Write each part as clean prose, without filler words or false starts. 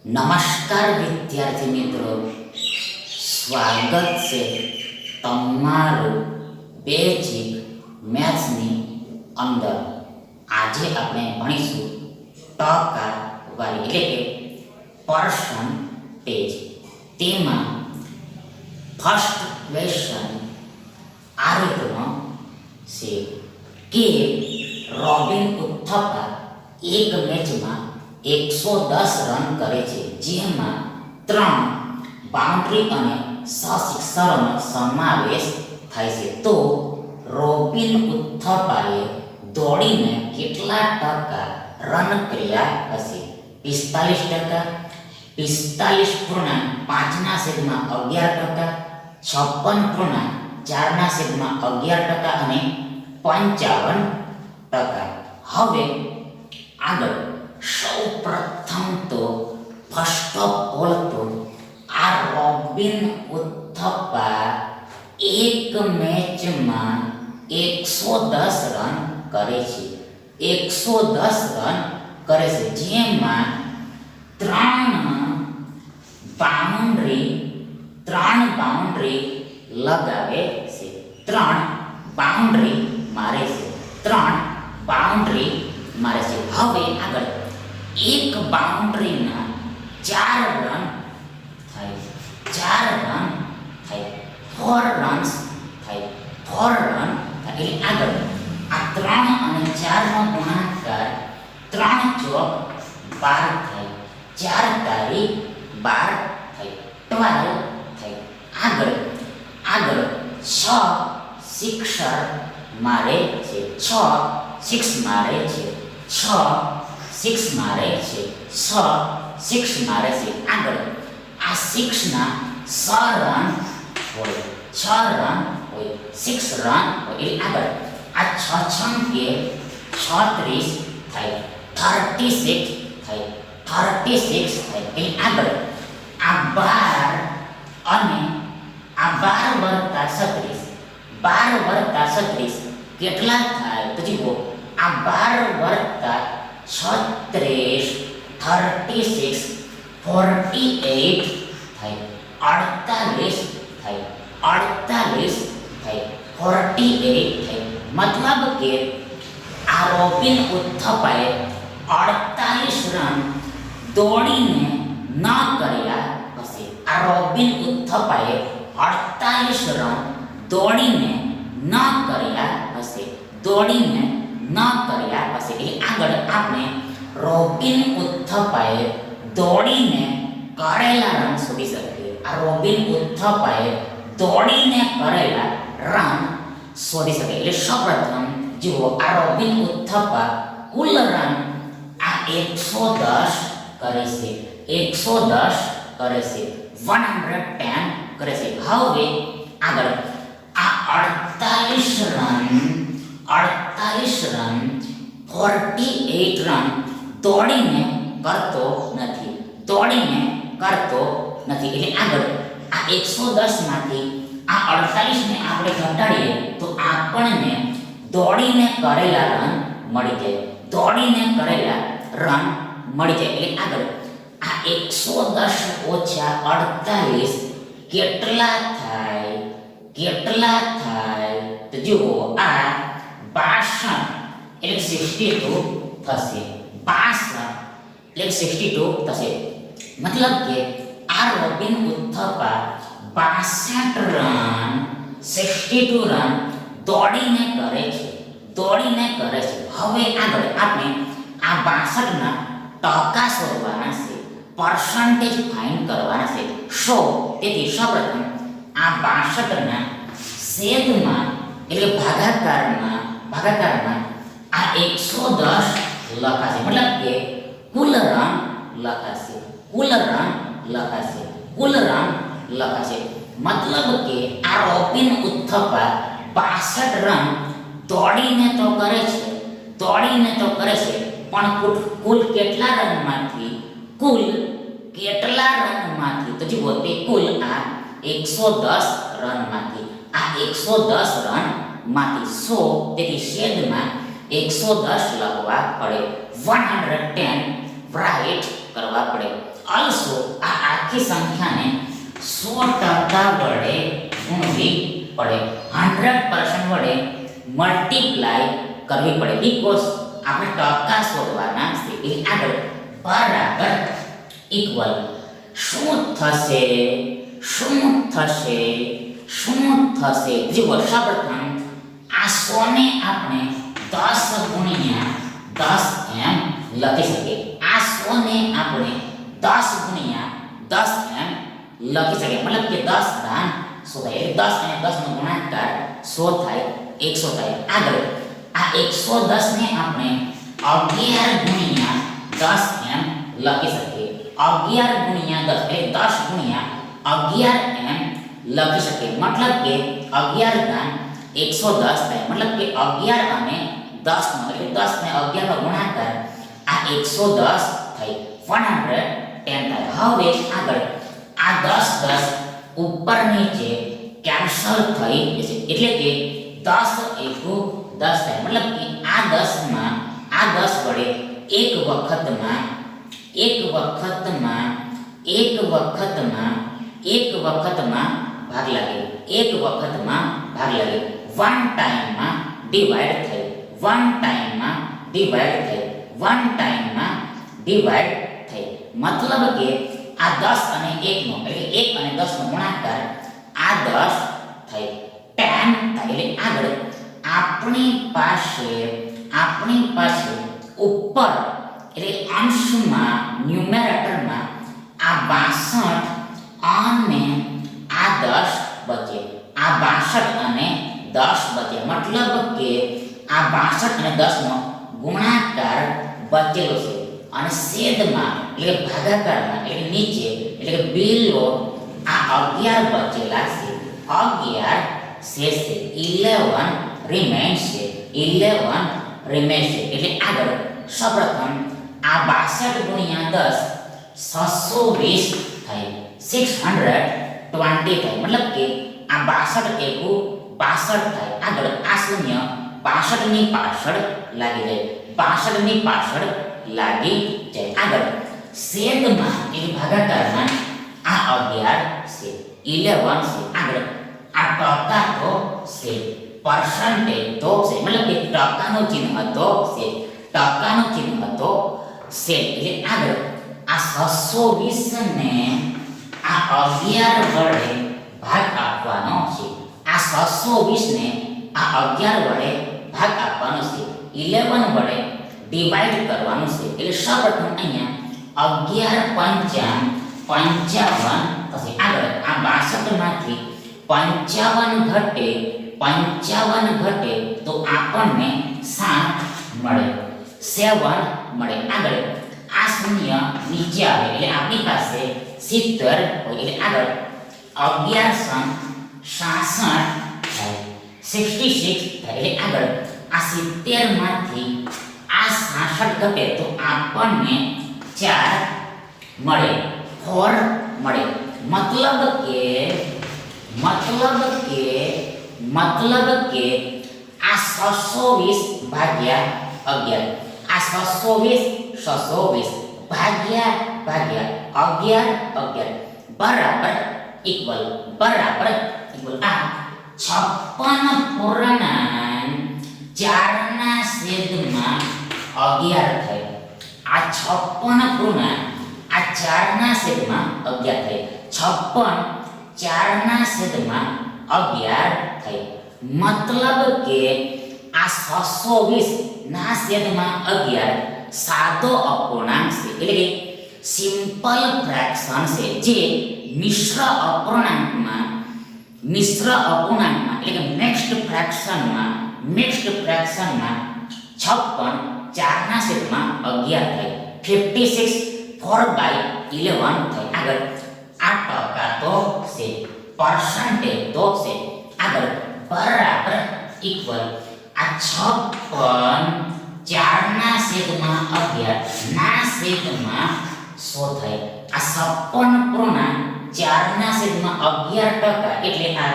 નમસ્કાર વિદ્યાર્થી મિત્રો, સ્વાગત છે તમારું બેઝિક મેથ્સની અંદર. આજે આપણે ભણીશું ટકાવારી એટલે કે પર્સન્ટેજ. તેમાં ફર્સ્ટ ક્વેશ્ચન આ રીતનો છે કે રોબિન ઉથપ્પા એક મેચમાં 110 રન કરે છે, જેમાં 3 બાઉન્ડ્રી અને 6 સિક્સરનો સમાવેશ થાય છે. તો રોબિન ઉથપ્પાએ દોડીને કેટલા ટકા રન કર્યા હશે? 45%, 45.5/11%, 56.4/11% અને 55%. હવે આગળ સૌ પ્રથમ તો ફર્સ્ટ ઓફ ઓલ તો આ રોબિન ઉથપ્પા એક મેચમાં 110 રન કરે છે. 110 રન કરે છે, જેમાં 3 બાઉન્ડ્રી લગાવે છે, 3 બાઉન્ડ્રી મારે છે, 3 બાઉન્ડ્રી મારે છે. હવે આગળ એક બાઉન્ડ્રીના 4 રન થાય, 4 રન થાય, 4 રન્સ થાય, 4 રન થાય. એટલે આગળ આ 3 અને 4 નો ગુણાકાર 3 ચોક 12 થાય, 4 તારી 12 થાય, 12 થાય. આગળ 6 સિક્સર મારે છે, 6 સિક્સ મારે છે, 6 સિક્સ મારે છે, 6 સિક્સ મારે છે. આગળ આ 6 ના 6 રન હોય, 6 રન હોય, 6 રન હોય. એટલે આગળ આ 6 છંકે 36 થાય, 36 થાય, 36 થાય. એટલે આગળ આ 12 અને આ 12 વત્તા 36, 12 વત્તા 36 કેટલા થાય? તો જુઓ, આ 12 વત્તા 36 36 48 થાય, 48 થાય, 48 થાય, 48 થાય. મતલબ કે આ રોબિન ઉથપ્પાએ 48 રન દોડીને ન કર્યા હશે. આ રોબિન ઉથપ્પાએ 48 રન દોડીને ન કર્યા હશે, દોડીને ન કર્યા હશે. એટલે આગળ આપણે રોબિન ઉથપ્પાએ દોડીને કરેલા રન શોધી શકીએ. આ રોબિન ઉથપ્પાએ દોડીને કરેલા રન શોધી શકીએ. એટલે સૌપ્રથમ જુઓ, આ રોબિન ઉથપ્પા કુલ રન આ 110 કરે છે, 110 કરે છે, 110 કરે છે. હવે આગળ આ 48 રન 48 રન દોડીને કરતો નથી, દોડીને કરતો નથી. એટલે આગળ આ 110 માંથી આ 48 ને આપણે ઘટાડીએ તો આપણને દોડીને કરેલા રન મળી જાય, દોડીને કરેલા રન મળી જાય. એટલે આગળ આ 110 ઓછા 48 કેટલા થાય? કેટલા થાય? તો જુઓ, આ 62 એટલે 62 થશે, 62 એટલે 62 થશે. મતલબ કે આ રોબિન ઉથપ્પા 62 રન 62 રન દોડીને કરે છે, દોડીને કરે છે. હવે આગળ આપણે આ 62 ના ટકા શોધવાના છે, પર્સન્ટેજ ફાઇન્ડ કરવાના છે. તેથી સૌપ્રથમ આ 62 ના છેદમાં એટલે ભાગાકારમાં આ 110 લખાશે. મતલબ કે કુલ રન લખાશે, કુલ રન લખાશે, કુલ રન લખાશે. મતલબ કે આ રોબિન ઉથપ્પા 62 રન દોડીને તો કરે છે, દોડીને તો કરે છે, પણ કુલ કેટલા રનમાંથી? કુલ કેટલા રનમાંથી? તો જુઓ, તે કુલ આ 110 રનમાંથી, આ 110 રનમાંથી 100, તેથી છેદમાં 110 લખવા પડે. 110 રાઈટ કરવા પડે. ઓલસો આ આખી સંખ્યાને 100% વડે ગુણવી પડે, 100% વડે મલ્ટીપ્લાય કરવી પડે, બીકોઝ આપણે ટકા શોધવાના છે. એટલે આગળ બરાબર ઇક્વલ શું થશે, શું થશે, શું થશે? જુઓ, સૌપ્રથમ આ 100 ને આપણે 10 ગુણ્યા 10 એમ લખી શકીએ. આ 100 ને આપણે 10 ગુણ્યા 10 એમ લખી શકીએ, મતલબ કે 10 દાન 100 થાય. એટલે 10 અને 10 નો ગુણાકાર 100 થાય, 100 થાય. આગળ આ 110 ને આપણે 11 ગુણ્યા 10 એમ લખી શકીએ. 11 ગુણ્યા 10 એટલે 10 ગુણ્યા 11 એમ લખી શકીએ, મતલબ કે 11 દાન 110 થાય, મતલબ કે 11 અને 10 નો એટલે 10 ને 11 નો ગુણાકાર આ 110 થાય, 110 થાય. હવે આગળ આ 10 ઉપર નીચે કેન્સલ થઈ જશે, એટલે કે 10 એકુ 10 થાય, મતલબ કે આ 10 માં આ 10 વડે એક વખતમાં ભાગ લાગે, એક વખતમાં ભાગ લાગે. વન ટાઈમમાં ડિવાઈડ થઈ, વન ટાઈમમાં ડિવાઈડ થઈ, વન ટાઈમમાં ડિવાઈડ થઈ, મતલબ કે આ 10 અને 1 નો એટલે 1 અને 10 નો ગુણાકાર આ 10 થઈ, 10 થાય. એટલે આગળ આપણી પાસે ઉપર એટલે અંશમાં ન્યુમેરેટરમાં આ 62 અને આ 10 બચે, આ 62 અને 10 બચે, મતલબ કે આ 62 અને 10 નો ગુણાકાર બચેલો છે. અને છેદમાં એટલે ભાગાકારમાં એટલે નીચે એટલે કે બિલો આ 11 બચેલા છે, 11 શેષ છે, 11 રિમેન્સ છે, 11 રિમેન્સ છે. એટલે આગળ સૌપ્રથમ આ 62 ગુણ્યા 10 620 થાય, 620 થાય, મતલબ કે આ 62 એકુ 62 થાય. આગળ આ શૂન્ય 62 ની પાછળ લાગી જાય, 62 ની પાછળ લાગી જાય. આગળ છેદમાં એટલે ભાગાકારમાં આ 11 છે, 11 છે. આગળ આ ટકા તો છે, પર્સન્ટેજ તો છે, મતલબ કે ટકાનો ચિહ્ન હતો છે, ટકાનો ચિહ્ન હતો છે. એટલે આગળ આ 620 ને આ 11 વડે ભાગ આપવાનો છે, આ 620 ને આ 11 વડે ભાગ આપવાનો છે, 11 વડે ડિવાઈડ કરવાનું છે. એટલે સૌપ્રથમ અહીંયા 11 55 થશે. આગળ આ 62 માંથી 55 ઘટે તો આપણને 7 મળે, 7 મળે. આગળ આ શૂન્ય નીચે આવે એટલે આપણી પાસે 70 હોય, એટલે આગળ 11 થાય, 66 થાય. એટલે આગળ આ 70 માંથી આ 66 ઘટે તો આપણને 4 મળે, 4 મળે, મતલબ કે આ 620 ભાગ્યા 11, આ 620 ભાગ્યા 11 બરાબર ઇક્વલ આ 56 પૂર્ણાંક 4 ના છેદમાં 11 થાય. આ 56 પૂર્ણાંક આ 4 ના છેદમાં 11 થાય, 56 4 ના છેદમાં 11 થાય, મતલબ કે આ 620 ના છેદમાં 11 સાદો અપૂર્ણાંક છે, એટલે કે સિમ્પલ ફ્રેક્શન છે, જે મિશ્ર અપૂર્ણાંકમાં એટલે કે મિક્સ્ડ ફ્રેક્શનમાં 56 4 ના છેદમાં 11 થાય, 56 4/11 થાય. આગળ આ ટકા તો છે, પર્સન્ટેજ તો છે. આગળ બરાબર ઇક્વલ આ 56 4 ના છેદમાં 11 ના છેદમાં 100 થાય. આ 56 પૂર્ણાંક 4 ના છેદમાં 11 ટકા એટલે આ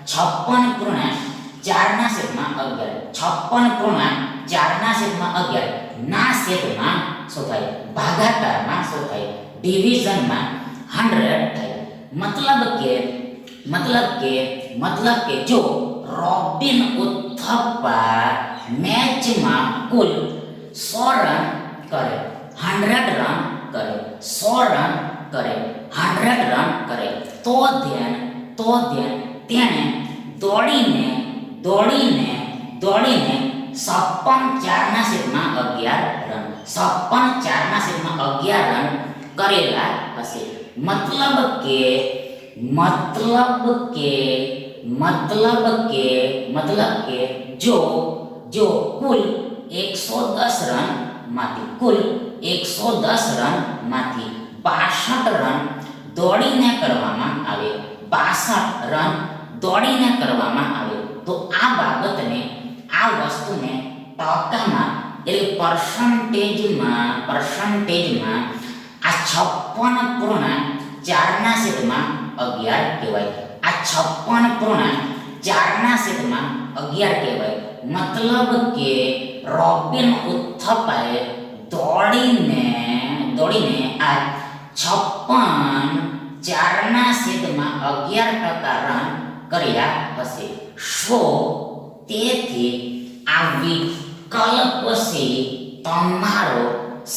56 પૂર્ણાંક 4 ના છેદમાં 11 ના છેદમાં શું થાય ભાગાકારમાં શું થાય ડિવિઝનમાં 100 થાય મતલબ કે જો રોબિન ઉથપ્પા મેચમાં કુલ 100 રન કરે 100 રન કરે 100 રન કરે 100 રન કરે તો તેને દોડીને 56/4/11 રન 56/4/11 રન કરેલા હશે મતલબ કે જો કુલ 110 રન માંથી 62 રન દોડીને કરવામાં આવે 62 રન દોડીને કરવામાં આવે તો આ બાબતને આ વસ્તુને ટકામાં એટલે પર્સન્ટેજમાં આ 56/4/11 કહેવાય આ 56/4/11 કહેવાય મતલબ કે રોબિન ઉથપ્પાએ દોડીને આ 56/4/11% રન કર્યા હશે તેથી આ વિકલ્પ છે તમારો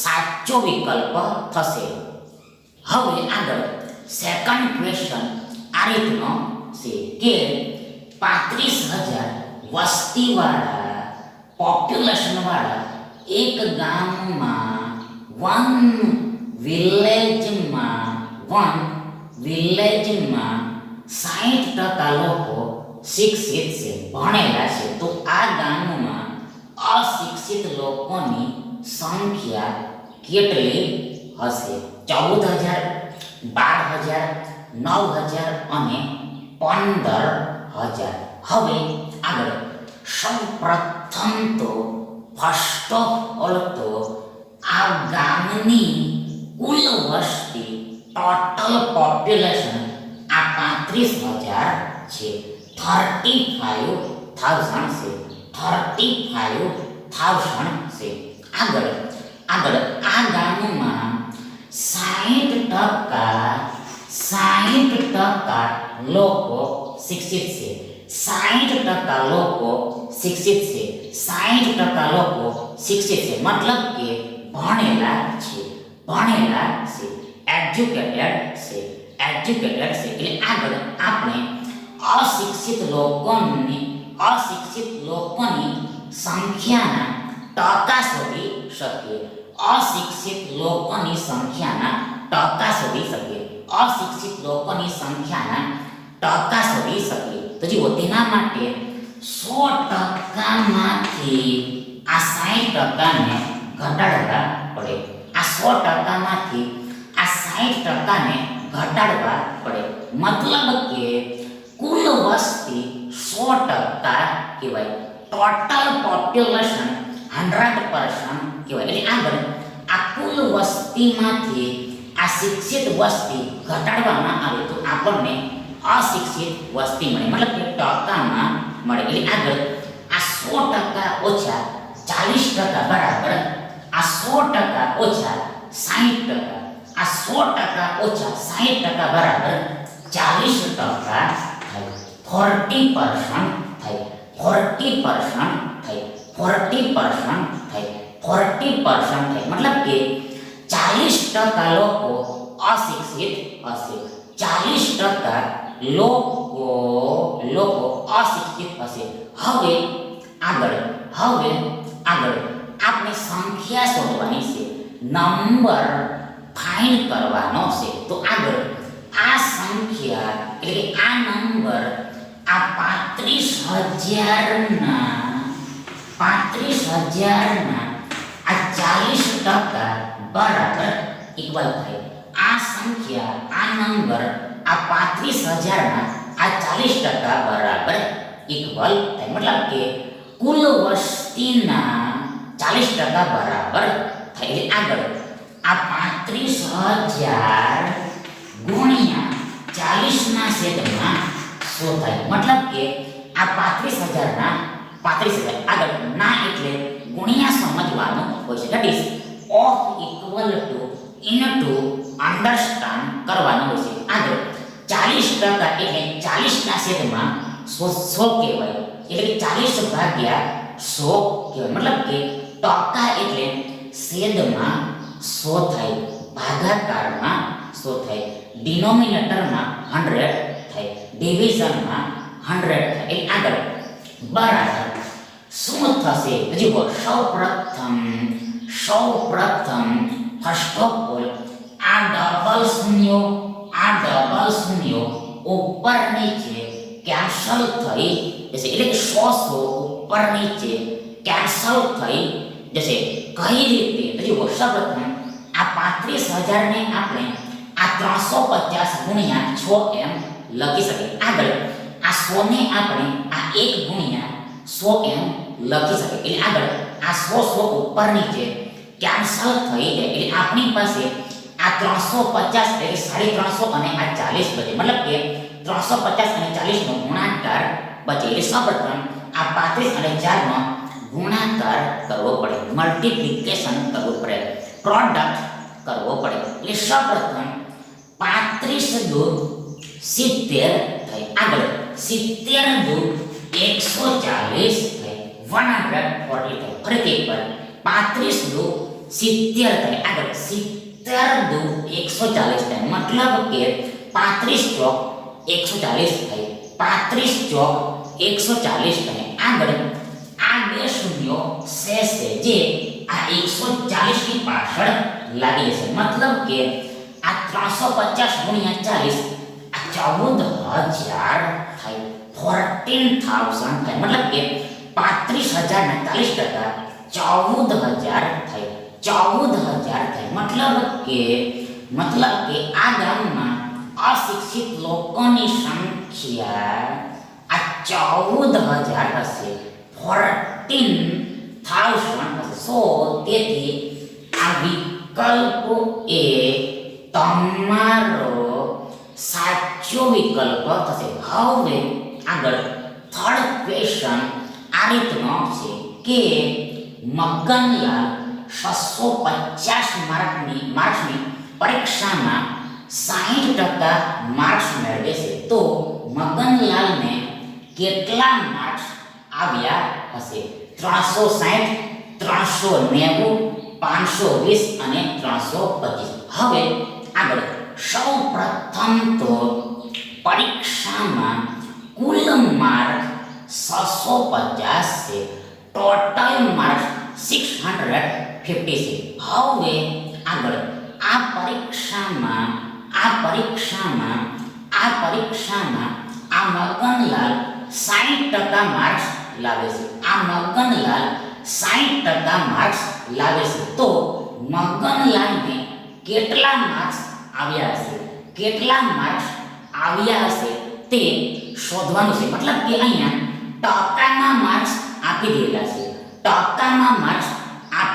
સાચો વિકલ્પ થશે હવે આગળ સેકન્ડ ક્વેશ્ચન આ રીતનો છે કે 35,000 વસ્તીવાળા પોપ્યુલેશન વાળા એક ગામમાં વન વિલેજમાં 60% લોકો શિક્ષિત છે ભણેલા છે તો આ ગામમાં અશિક્ષિત લોકોની સંખ્યા કેટલી હશે 14,000 12,000 9,000 અને 15,000 હવે આગળ સૌપ્રથમ તો ફર્સ્ટ ઓફ ઓલ તો આ ગામની કુલ વસ્તી ટોટલ પોપ્યુલેશન આ 35,000 છે 35,000 છે આગળ આ ગામમાં 60% લોકો શિક્ષિત છે 60% લોકો શિક્ષિત છે મતલબ કે ભણેલા છે એજ્યુકેટેડ છે એટલે આગળ આપણે અશિક્ષિત લોકોની સંખ્યાના ટકા શોધી શકીએ અશિક્ષિત લોકોની સંખ્યાના ટકા શોધી શકીએ તો જુઓ તેના માટે 100% માંથી આ 60%ને ઘટાડવા પડે આ 100% માંથી આ 60%ને ઘટાડવા પડે મતલબ કે કુલ વસ્તી 100% કહેવાય ટોટલ પોપ્યુલેશન 100% કહેવાય એટલે આગળ આ કુલ વસ્તીમાંથી આ શિક્ષિત વસ્તી ઘટાડવામાં આવે તો આપણને અશિક્ષિત વસ્તી મળે મતલબ કે ટકામાં મળે એટલે આગળ આ 100% ઓછા 40% બરાબર આ 100% ઓછા 60% આ 100% ઓછા 60% બરાબર 40% થાય 40% થાય 40% મતલબ કે 40% લોકો અશિક્ષિત હશે 40% લોકો અશિક્ષિત હશે હવે આગળ આપણે સંખ્યા શોધવાની છે નંબર ફાઇન્ડ કરવાનો છે તો આગળ આ સંખ્યા એટલે કે આ નંબર આ 35,000 ના આ 40% બરાબર ઇક્વલ થાય આ સંખ્યા આ નંબર આ 35,000 ના આ 40% બરાબર ઇક્વલ થાય મતલબ કે કુલ વસ્તીના 40% બરાબર થાય એટલે આગળ આ 35,000 ગુણ્યા 40 ના છેદમાં 100 થાય મતલબ કે આ 35,000 ના 35,000 આગળ ના એટલે ગુણ્યા સમજવાનું હોય છે that ease of equal to into understand કરવાનું હોય છે આગળ 40% એટલે 40 ના છેદમાં 100 કહેવાય એટલે કે 40 ભાગ્યા 100 કહેવાય મતલબ કે ટકા એટલે છેદમાં 100 થાય ભાગાકારમાં 100 થાય ડિનોમિનેટરમાં 100 થાય ડિવિઝનમાં 100 થાય એટલે આગળ બરાબર શું થશે જુઓ સૌપ્રથમ ફર્સ્ટ ઓફ ઓલ આ ડબલ શૂન્યો ઉપર નીચે કેન્સલ થઈ જશે એટલે કે 100 ઉપર નીચે કેન્સલ થઈ જશે કઈ રીતે જુઓ સૌપ્રથમ આ 35,000 ને આપણે આ 350 ગુણ્યા 6 એમ લખી શકીએ આગળ આ 100 ને આપણે આ 1 ગુણ્યા 100 એમ લખી શકીએ એટલે આગળ આ 100 ઉપર નીચે કેન્સલ થઈ જાય એટલે આપણી પાસે આ 350 એટલે 350 અને આ 40 બચે મતલબ કે 350 અને 40 નો ગુણાકાર બચે એટલે સૌપ્રથમ આ 35 અને 4 નો ગુણાકાર કરવો પડે મલ્ટીપ્લિકેશન કરવું પડે પ્રોડક્ટ કરવો પડે એટલે સૌપ્રથમ 35 દૂ 70 થાય આગળ 70 દૂ 140 થાય 140 થાય ફરીથી એકવાર 35 દૂ 70 થાય આગળ 70 દૂ 140 થાય મતલબ કે 35 ચોક 140 થાય 35 ચોક 140 થાય આગળ આ બે શૂન્યો શેષ છે જે આ 140 ની પાછળ લાગી જશે મતલબ કે આ 350 ગુણ્યા 40 આ 14000 થાય 14000 થાય મતલબ કે 35,000 ના 40% 14000 થાય 14000 થાય મતલબ કે આ ગામમાં અશિક્ષિત લોકોની સંખ્યા આ 14000 હશે 14,000 હશે સો તેથી આ વિકલ્પ એ તમારો સાચો વિકલ્પ થશે હવે આગળ થર્ડ ક્વેશ્ચન આ રીતનો છે કે મગનલાલ 650 માર્ક્સની પરીક્ષામાં 60% માર્ક્સ મેળવે છે તો મગનલાલને કેટલા માર્ક્સ આવ્યા હશે 360 390 520 અને 325 હવે આગળ સૌપ્રથમ તો પરીક્ષામાં કુલ માર્ક 650 છે ટોટલ માર્ક 650 છે હવે આગળ આ પરીક્ષામાં મગનલાલ 60% માર્ક્સ લાવે છે મગનલાલ 60% માર્ક્સ લાવે છે તો મગનલાલને કેટલા માર્ક્સ આવ્યા હશે તે શોધવાનું છે મતલબ કે અહીંયા ટકામાં માર્ક્સ આપી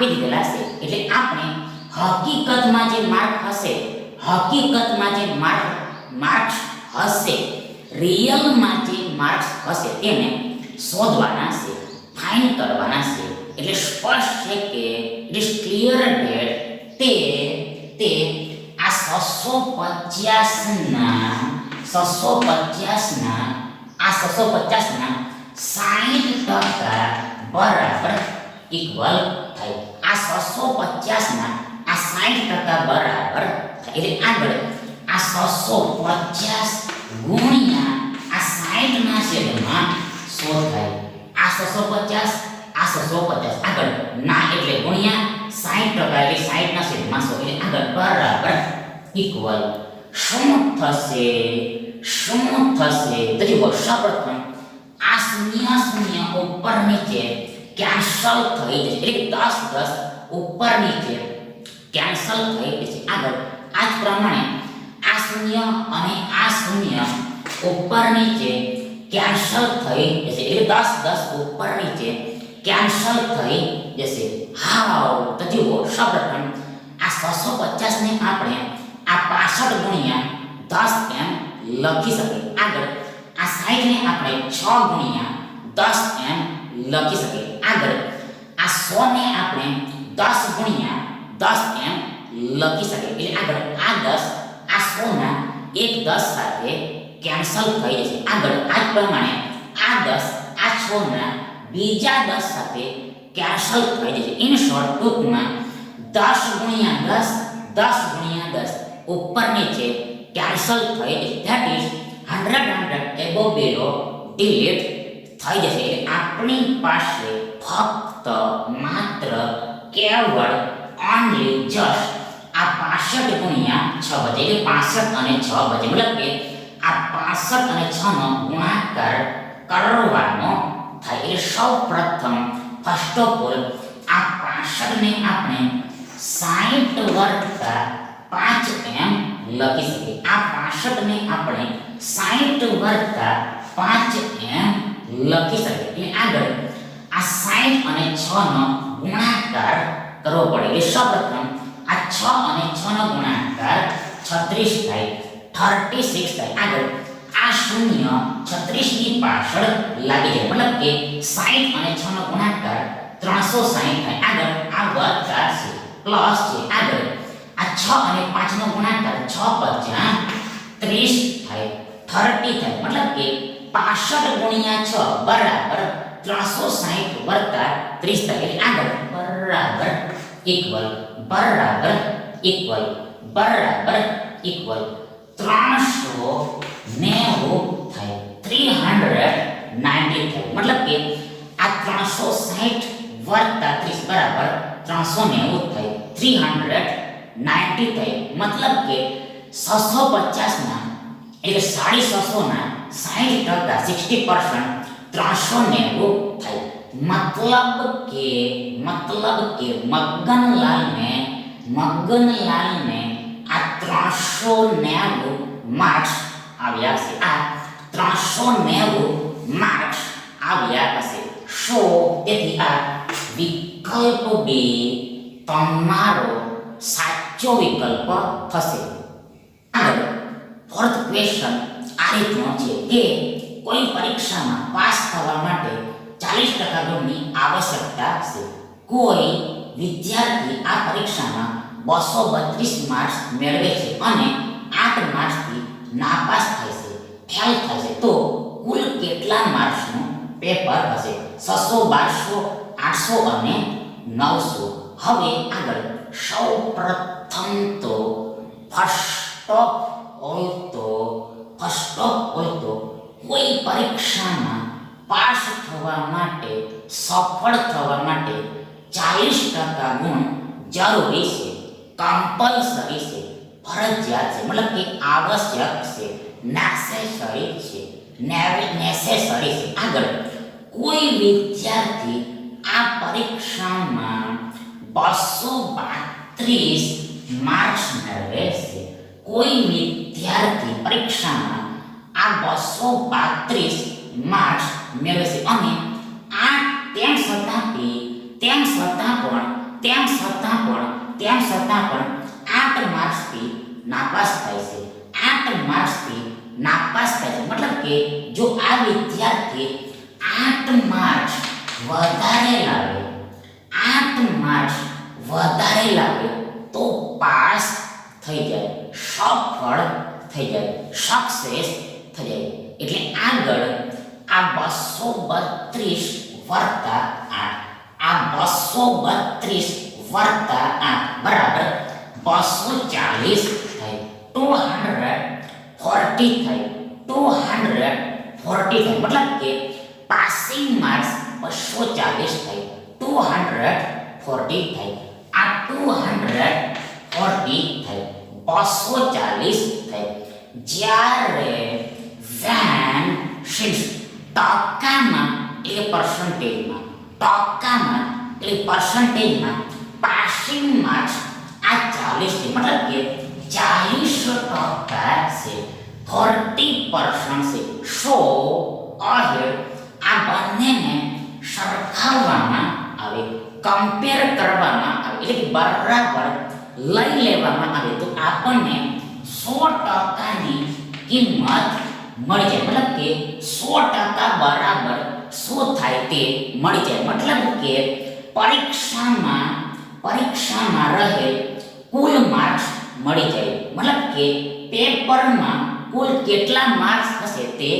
દીધેલા છે એટલે આપણે હકીકતમાં જે માર્ક્સ હશે રિયલમાં જે માર્ક્સ હશે તેને શોધવાના છે ફાઇન્ડ કરવાના છે એટલે સ્પષ્ટ છે કે ઇટ ઇઝ ક્લિયર ધેટ તે આ 650 ના 60% બરાબર ઇક્વલ થાય આ 650 ના આ 60% બરાબર થાય એટલે આગળ આ 650 ગુણ્યા આ 60 ના છેદમાં 100 થાય આ 650 આગળ ના એટલે ગુણ્યા 60% એટલે 60 ના છેદમાં 100 એટલે આગળ બરાબર ઇક્વલ શું થશે તો જુઓ સૌપ્રથમ આ શૂન્ય ઉપર નીચે કેન્સલ થઈ જશે એટલે 10 ઉપર નીચે કેન્સલ થઈ જશે આગળ આ જ પ્રમાણે આ શૂન્ય અને આ શૂન્ય ઉપર નીચે કેન્સલ થઈ જશે એટલે 10 ઉપર નીચે કેન્સલ થઈ જશે હાવ તો જુઓ સૌપ્રથમ આ 650 ને આપણે આ 65 ગુણ્યા 10 એમ લખી શકીએ આગળ આ 60 ને આપણે 6 ગુણ્યા 10 એમ લખી શકીએ. આગળ આ 100 ને આપણે 10 ગુણ્યા 10 એમ લખી શકીએ. એટલે આગળ આ 10 આ 100 ના એક 10 સાથે કેન્સલ થઈ જશે. આગળ આ જ પ્રમાણે આ 10 આ 6 ના બીજા 10 સાથે કેન્સલ થઈ જશે. ઇન શોર્ટ ટૂંકમાં 10 ગુણ્યા 10 10 ગુણ્યા 10 ઉપર નીચે કેન્સલ થઈ જશે. That is 100 above below delete થઈ જશે. એટલે આપણી પાસે ફક્ત માત્ર કેવળ ઓનલી જસ્ટ આ 65 ગુણ્યા 6 બચે. એટલે 65 અને 6 બચે. મતલબ કે આ 65 અને 6 નો ગુણાકાર કરવાનો થાય. એટલે સૌપ્રથમ ફર્સ્ટ ઓફ ઓલ આ 65 ને આપણે 60 વત્તા 5 એમ લખી શકીએ. આ 65 ને આપણે 60 વત્તા 5 એમ લખી શકીએ. એટલે આગળ આ 60 અને 6 નો ગુણાકાર કરવો પડે. એટલે સૌપ્રથમ આ 6 અને 6 નો ગુણાકાર 36 થાય, 36 થાય. આગળ આ શૂન્ય 36 ની પાછળ લાગી જાય. મતલબ કે 60 અને 6 નો ગુણાકાર 360 થાય. આગળ આ વત્તા છે, પ્લસ છે. આગળ આ 6 અને 5 નો ગુણાકાર 6 × 5 30 થાય, 30 થાય. મતલબ કે 65 ગુણ્યા 6 બરાબર 360 વત્તા 30 થાય. એટલે આગળ બરાબર ઇક્વલ 390 થાય, 390 થાય. મતલબ કે આ 360 વત્તા 30 બરાબર 390 થાય, 390 થાય. મતલબ કે 650 ના એટલે 650 ના 60% 60% 390 થાય. मतलब के मगनलाल ने आ 390 मार्क्स આવ્યા છે. આ 390 માર્ક્સ આવ્યા છે. સો તેથી આ વિકલ્પ B તમારો સાચો વિકલ્પ થશે. આગળ ફોર્થ ક્વેશ્ચન આ રીતનો છે કે કોઈ પરીક્ષામાં પાસ થવા માટે 40% ગુણની આવશ્યકતા છે. કોઈ વિદ્યાર્થી આ પરીક્ષામાં 232 માર્ક્સ મેળવે છે અને 8 માર્ક્સથી નાપાસ થાય છે, ફેલ થાય છે, તો કુલ કેટલા માર્ક્સનું પેપર હશે? 600, 1200, 800 અને 900. હવે આગળ સૌપ્રથમ તો ફર્સ્ટ ઓફ ઓલ તો કોઈ પરીક્ષામાં પાસ થવા માટે, સફળ થવા માટે 40% ગુણ જરૂરી છે, કમ્પલસરી છે, ફરજિયાત છે. મતલબ કે આવશ્યક છે, નેસેસરી છે. આગળ કોઈ વિદ્યાર્થી આ પરીક્ષામાં 232 માર્ક્સ મેળવે છે. કોઈ વિદ્યાર્થી પરીક્ષામાં આ 232 માર્ક્સ મેળવે છે અને આ તેમ છતાં પણ 8 માર્ક્સથી નાપાસ થાય છે. 8 માર્ક્સથી નાપાસ થાય છે. મતલબ કે જો આ વિદ્યાર્થી 8 માર્ક્સ વધારે લાવે તો પાસ થઈ જાય, સફળ થઈ જાય, સક્સેસ થઈ જાય. એટલે આગળ આ 232 વત્તા 8 બરાબર 240 થાય, 240 થાય, 240 થાય. મતલબ કે પાસિંગ માર્ક્સ 240 થાય, 240 થાય. આ 240 થાય, 240 થાય. જ્યારે when since ટકામાં એટલે પર્સન્ટેજમાં પાસિંગ માર્ક્સ આ 40 છે. મતલબ કે 40% છે, 40% છે. સો અહીં આ બંનેને સરખાવવામાં આવે, કમ્પેર કરવામાં આવે, એટલે કે બરાબર લઈ લેવામાં આવે તો આપણને 100%ની કિંમત મળી જાય. મતલબ કે 100% બરાબર 100% શું થાય તે મળી જાય. મતલબ કે પરીક્ષામાં રહેલ કુલ માર્ક્સ મળી જાય. મતલબ કે પેપરમાં કુલ કેટલા માર્ક્સ હશે તે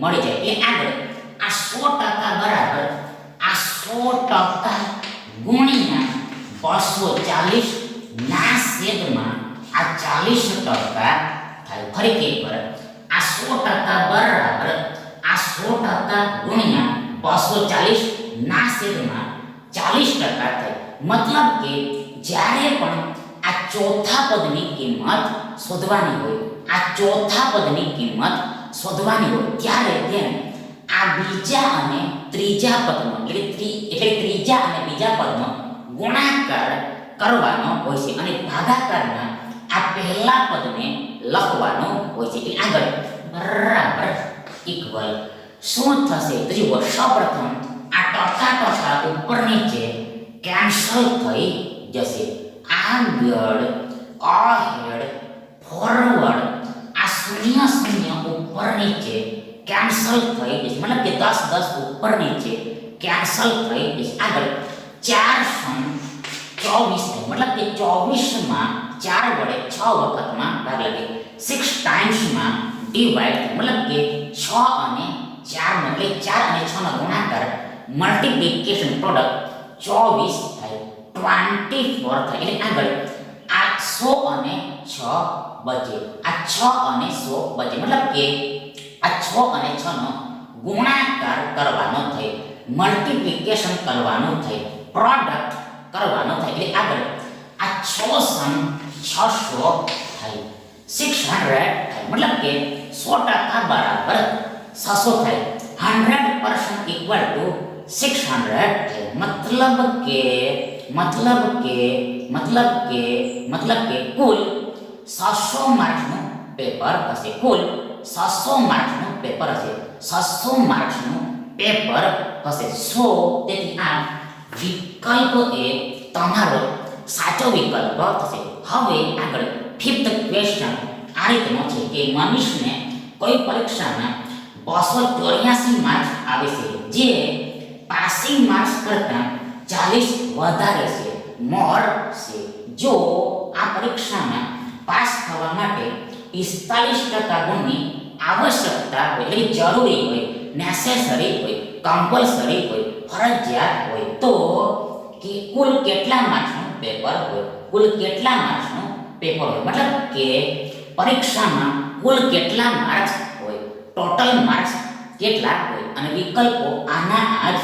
મળી જાય. એટલે આગળ આ 100% બરાબર આ 100% ગુણ્યા 240 ના છેદમાં આ 40% થાય. ફરીથી એકવાર આ 100% બરાબર આ 100% ગુણ્યા 240 ના છેદમાં 40% થાય. મતલબ કે જ્યારે પણ આ ચોથા પદની કિંમત શોધવાની હોય, આ ચોથા પદની કિંમત શોધવાની હોય ત્યારે તેને આ બીજા અને ત્રીજા પદનો એટલે ત્રીજા અને બીજા પદનો ગુણાકાર કરવાનો હોય છે અને ભાગાકારમાં આ પહેલા પદને લખવાનો હોય છે. એટલે આગળ બરાબર ઇક્વલ શું થશે તો જુઓ, સૌપ્રથમ આ ટકા ઉપર નીચે કેન્સલ થઈ જશે. આગળ અહેડ ફોરવર્ડ આ શૂન્ય ઉપર નીચે કેન્સલ થઈ જશે. મતલબ કે 10 ઉપર નીચે કેન્સલ થઈ જશે. આગળ 4 × 24 થાય. મતલબ કે 24 માં 4 વડે 6 વખતમાં ભાગ લાગે. 6 ટાઈમ્સમાં ડિવાઈડ થાય. મતલબ કે 6 અને 4 નો એટલે 4 અને 6 નો ગુણાકાર મલ્ટીપ્લિકેશન પ્રોડક્ટ 24 થાય. 24 થાય. એટલે આગળ આ 100 અને 6 બચે. આ 6 અને 100 બચે. મતલબ કે આ 6 અને 6 નો ગુણાકાર કરવાનો થાય, મલ્ટીપ્લિકેશન કરવાનો થાય, પ્રોડક્ટ કરવાનો થાય. એટલે આગળ આ 600 થાય, 600 થાય. મતલબ કે 100% બરાબર 600 થાય. 100% ઇક્વલ ટુ 600 થાય. મતલબ કે કુલ 600 માર્ક્સનું પેપર હશે. કુલ 600 માર્ક્સનું પેપર હશે. 600 માર્ક્સનું પેપર હશે. તેથી આ વિકલ્પ એ તમારો સાચો વિકલ્પ થશે. હવે આગળ 5th ક્વેશ્ચન આ રીતનો છે કે મનીષને કોઈ પરીક્ષામાં 284 માર્ક્સ આવે છે, જે પાસિંગ માર્ક્સ કરતાં 40 વધારે છે, મોર છે. જો આ પરીક્ષામાં પાસ થવા માટે 45% ગુણની આવશ્યકતા હોય, એટલે જરૂરી હોય, નેસેસરી હોય, કમ્પલસરી હોય, ફરજિયાત હોય, તો કે કુલ કેટલા માર્ક્સનું પેપર હોય? કુલ કેટલા માર્ક્સનું પેપર હોય? મતલબ કે પરીક્ષામાં કુલ કેટલા માર્ક્સ હોય, ટોટલ માર્ક્સ કેટલા હોય? અને વિકલ્પો આના આ જ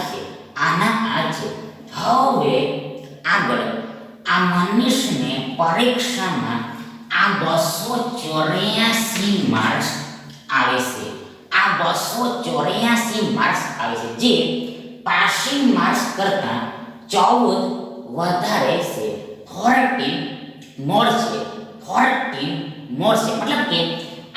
છે. હવે આગળ આ મનીષને પરીક્ષામાં આ 284 માર્ક્સ આવે છે. આ 284 માર્ક્સ આવે છે, જે પાસિંગ માર્ક્સ કરતાં 14 વધારે છે, 14 મોર છે. મતલબ કે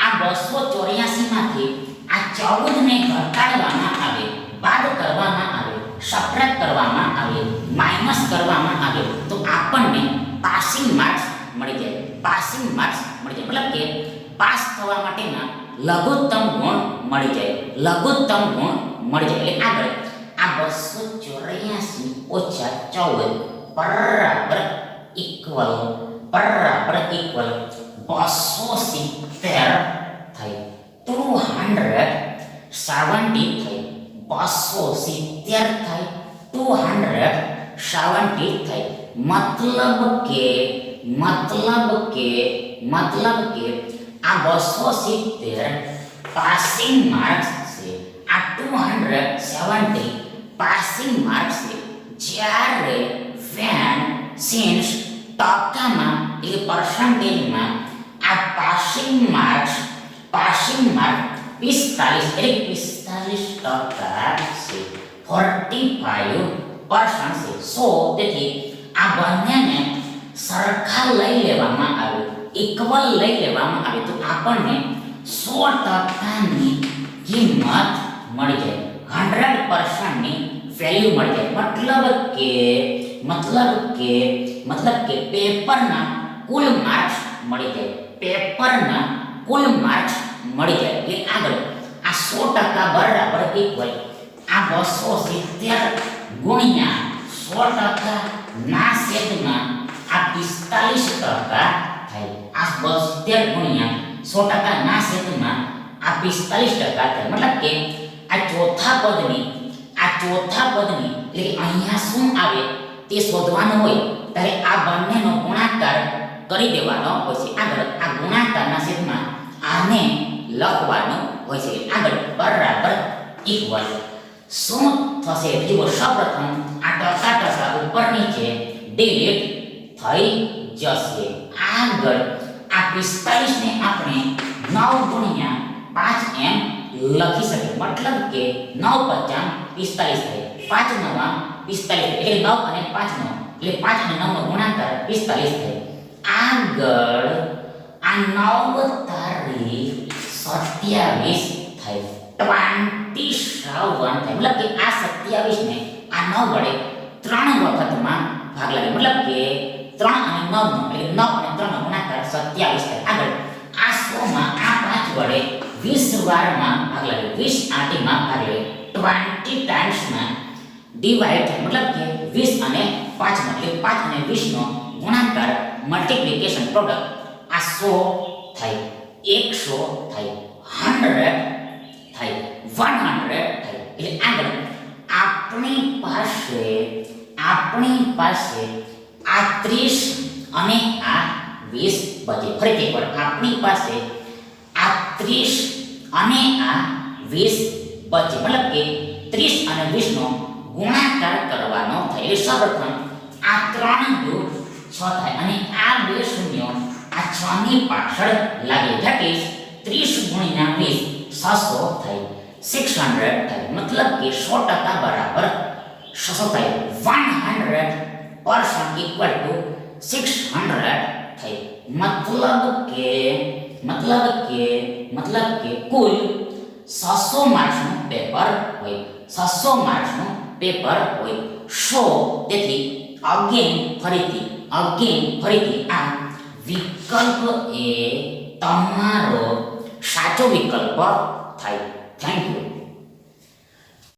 આ 284 માંથી આ 14 ને ઘટાડવામાં આવે, બાદ કરવામાં આવે, સબટ્રેક્ટ કરવામાં આવે, માઈનસ કરવામાં આવે તો આપણને પાસિંગ માર્ક્સ મળી જાય. મતલબ કે પાસ થવા માટેના લઘુત્તમ ગુણ મળી જાય. એટલે આગળ આ 284 ઓછા 14 બરાબર ઇક્વલ 270 થાય. 270 થાય. 270 થાય. 270 થાય. મતલબ કે આ 270 પાસિંગ માર્ક્સ છે, આ 270 પાસિંગ માર્ક્સ છે. જ્યારે વેન સિન્સ ટકામાં એટલે પર્સન્ટેજમાં આ પાસિંગ માર્ક્સ 45 એટલે 45% છે. 45% છે. તેથી આ બંનેને સરખા લઈ લેવામાં આવે, ઇક્વલ લઈ લેવામાં આવે તો આપણને 100%ની કિંમત મળી જાય, 100%ની વેલ્યુ મળી જાય. મતલબ કે પેપરના કુલ માર્ક્સ મળી જાય. એટલે આગળ આ 100% બરાબર ઇક્વલ આ 270 ગુણ્યા 100% ના છેદમાં આ 45% થાય. આ 270 ગુણ્યા 100% ના છેદમાં આ 45% થાય. મતલબ કે આ ચોથા પદની એટલે કે અહીંયા શું આવે તે શોધવાનું હોય ત્યારે આ બંનેનો ગુણાકાર કરી દેવાનો હોય છે. આગળ આ ગુણાકારના છેદમાં આને લખવાનું હોય છે. આગળ બરાબર ઇક્વલ શું થશે જુઓ. સૌપ્રથમ આ ટકા ઉપર નીચે ડિલીટ થઈ જશે. આગળ આ 45 ને આપણે 9 ગુણ્યા 5 એમ લખી શકીએ. મતલબ કે 9 × 5 = 45 થાય. 5 × 9 = 45 એટલે 9 અને 5 નો એટલે 5 અને 9 નો ગુણાકાર 45 થાય. આગળ આ 9 તારીખ 27 થાય. 27 થાય. મતલબ કે આ 27 ને આ 9 વડે 3 વખતમાં ભાગ લાગે. મતલબ કે 3 અને 9 નો એટલે 9 અને 3 નો ગુણાકાર 27 થાય. આગળ આ 100 માં આ 5 વડે 20 વારમાં ભાગ લાગે. 20 આંટીમાં ભાગ લાગે. 20 ટાઈમ્સમાં ડિવાઈડ થાય. મતલબ કે 20 અને 5 નો એટલે 5 અને 20 નો ગુણાકાર મલ્ટીપ્લિકેશન પ્રોડક્ટ આ 100 થાય. 100 થાય. 100 થાય. 100 થાય. એટલે આગળ આપણી પાસે આ 30 અને આ 20 બચે. ફરીથી એકવાર આપણી પાસે આ 30 અને આ 20 બચે. મતલબ કે 30 અને 20 નો ગુણાકાર કરવાનો થાય. એટલે સૌપ્રથમ આ 3 દૂર 6 થાય અને આ 2 શૂન્યો આ 6 ની પાછળ લાગે. ધેટ ઇઝ 30 ગુણ્યા 20 600 થાય. 600 થાય. મતલબ કે 100% બરાબર 600 થાય. 100% ઇક્વલ ટુ 600 થાય. મતલબ કે કુલ 600 માર્ક્સનું પેપર હોય. 600 માર્ક્સનું પેપર હોય. તેથી ફરીથી આ વિકલ્પ એ તમારો સાચો વિકલ્પ થાય. Thank you.